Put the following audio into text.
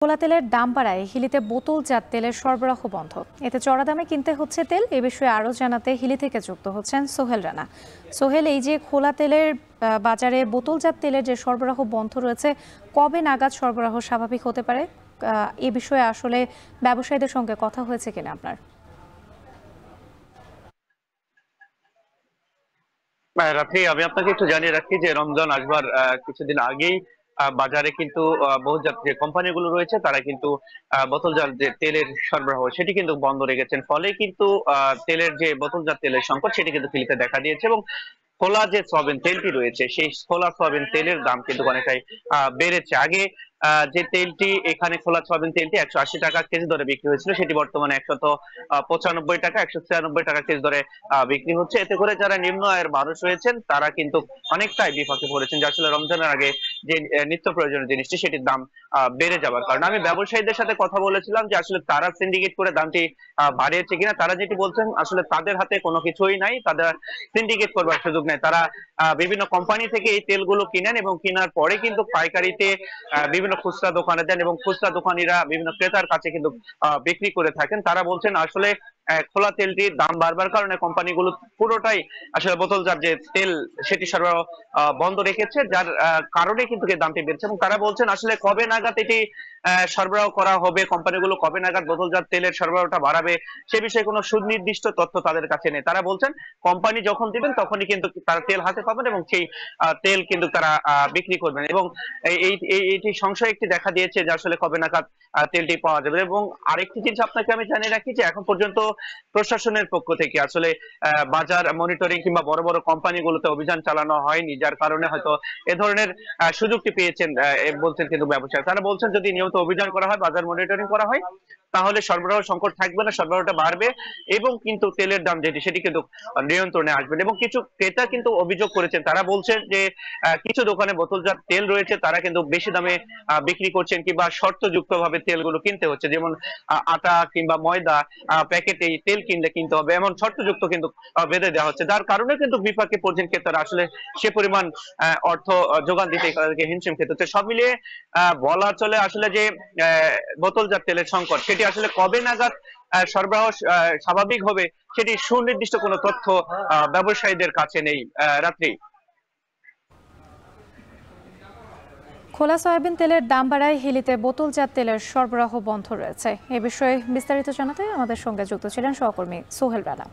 খোলা তেলের দাম বাড়ায় হিলিতে বোতলজাত তেলের সরবরাহ বন্ধ। এতে চড়া দামে কিনতে হচ্ছে তেল। এ বিষয়ে আরও জানাতে হিলি থেকে যুক্ত হচ্ছেন সোহেল রানা। সোহেল, এই যে খোলা তেলের বাজারে বোতলজাত তেলের যে সরবরাহ বন্ধ রয়েছে, কবে নাগাদ সরবরাহ স্বাভাবিক হতে পারে? এ বিষয়ে আসলে ব্যবসায়ীদের সঙ্গে কথা হয়েছে কিনা আপনার? রাফি, আমি আপনাকে একটু জানিয়ে রাখি যে রমজান আসবার কিছুদিন আগেই বাজারে কিন্তু বহুজাত যে কোম্পানিগুলো রয়েছে তারা কিন্তু বোতলজাত যে তেলের সরবরাহ সেটি কিন্তু বন্ধ রেখেছেন। ফলে কিন্তু তেলের যে বোতলজাত তেলের সংকট সেটি কিন্তু ফিলিতে দেখা দিয়েছে এবং খোলা যে সয়াবিন তেলটি রয়েছে সেই খোলা সয়াবিন তেলের দাম কিন্তু অনেকটাই বেড়েছে। আগে যে তেলটি এখানে খোলা সয়াবিন তেলটি 180 টাকা কেজি দরে বিক্রি হয়েছিল সেটি বর্তমানে 195 টাকা 196 টাকা কেজি দরে বিক্রি হচ্ছে। এতে করে যারা নিম্ন আয়ের মানুষ রয়েছেন তারা কিন্তু অনেকটাই বিপাকে পড়েছেন যে আসলে রমজানের আগে যে নিত্য প্রয়োজনীয় জিনিসটি সেটির দাম বেড়ে যাওয়ার কারণে। আমি ব্যবসায়ীদের সাথে কথা বলেছিলাম যে আসলে তারা সিন্ডিকেট করে দামটি বাড়িয়েছে কিনা। তারা যেটি বলছেন আসলে তাদের হাতে কোনো কিছুই নাই, তাদের সিন্ডিকেট করবার সুযোগ নেই। তারা বিভিন্ন কোম্পানি থেকে এই তেলগুলো কিনেন এবং কেনার পরে কিন্তু পাইকারিতে বিভিন্ন খুচরা দোকানে দেন এবং খুচরা দোকানিরা বিভিন্ন ক্রেতার কাছে কিন্তু বিক্রি করে থাকেন। তারা বলছেন আসলে খোলা তেলটির দাম বাড়বার কারণে কোম্পানিগুলো পুরোটাই আসলে বোতলজাত যে তেল সেটি সরবরাহ বন্ধ রেখেছে, যার কারণে কিন্তু এই দামটি বেড়েছে। এবং তারা বলছেন আসলে কবে নাগাদ এটি সরবরাহ করা হবে, কোম্পানিগুলো কবে নাগাদ বোতলজাত তেলের সরবরাহটা বাড়াবে সে বিষয়ে কোনো সুনির্দিষ্ট তথ্য তাদের কাছে নেই। তারা বলছেন কোম্পানি যখন দিবেন তখনই কিন্তু তারা তেল হাতে পাবেন এবং সেই তেল কিন্তু তারা বিক্রি করবেন। এবং এইটি সংশয় একটি দেখা দিয়েছে যে আসলে কবে নাগাদ তেলটি পাওয়া যাবে। এবং আরেকটি জিনিস আপনাকে আমি জানিয়ে রাখি যে এখন পর্যন্ত প্রশাসনের পক্ষ থেকে আসলে বাজার মনিটরিং কিংবা বড় বড় কোম্পানিগুলোতে অভিযান চালানো হয়নি, যার কারণে হয়তো এ ধরনের সুযোগটি পেয়েছেন বলছেন কিন্তু ব্যবসায়ী। তারা বলছেন যদি নিয়মিত অভিযান করা হয়, বাজার মনিটরিং করা হয়, তাহলে সরবরাহ সংকট থাকবে না, সরবরাহটা বাড়বে এবং কিন্তু তেলের দাম যেটি সেটি কিন্তু নিয়ন্ত্রণে আসবে। এবং কিছু ক্রেতা কিন্তু অভিযোগ করেছেন, তারা বলছেন যে কিছু দোকানে বোতলজাত তেল রয়েছে তারা কিন্তু বেশি দামে বিক্রি করছেন কিংবা শর্তযুক্ত ভাবে তেলগুলো কিনতে হচ্ছে, যেমন আটা কিংবা ময়দা প্যাকেটে তেল কিনতে হবে এমন শর্তযুক্ত কিন্তু বেঁধে দেওয়া হচ্ছে, যার কারণে কিন্তু বিপাকে পড়ছেন ক্রেতারা। আসলে সে পরিমাণ অর্থ যোগান দিতে তাদেরকে হিমশিম খেতে হচ্ছে। সব মিলিয়ে বলা চলে আসলে যে বোতলজাত তেলের সংকট সেটি আসলে কবে নাগাদ সরবরাহ স্বাভাবিক হবে সেটি সুনির্দিষ্ট কোনো তথ্য ব্যবসায়ীদের কাছে নেই। রাত্রি। খোলা সয়াবিন তেলের দাম বাড়ায় হিলিতে বোতলজাত তেলের সরবরাহ বন্ধ রয়েছে। এ বিষয়ে বিস্তারিত জানাতে আমাদের সঙ্গে যুক্ত ছিলেন সহকর্মী সোহেল রানা।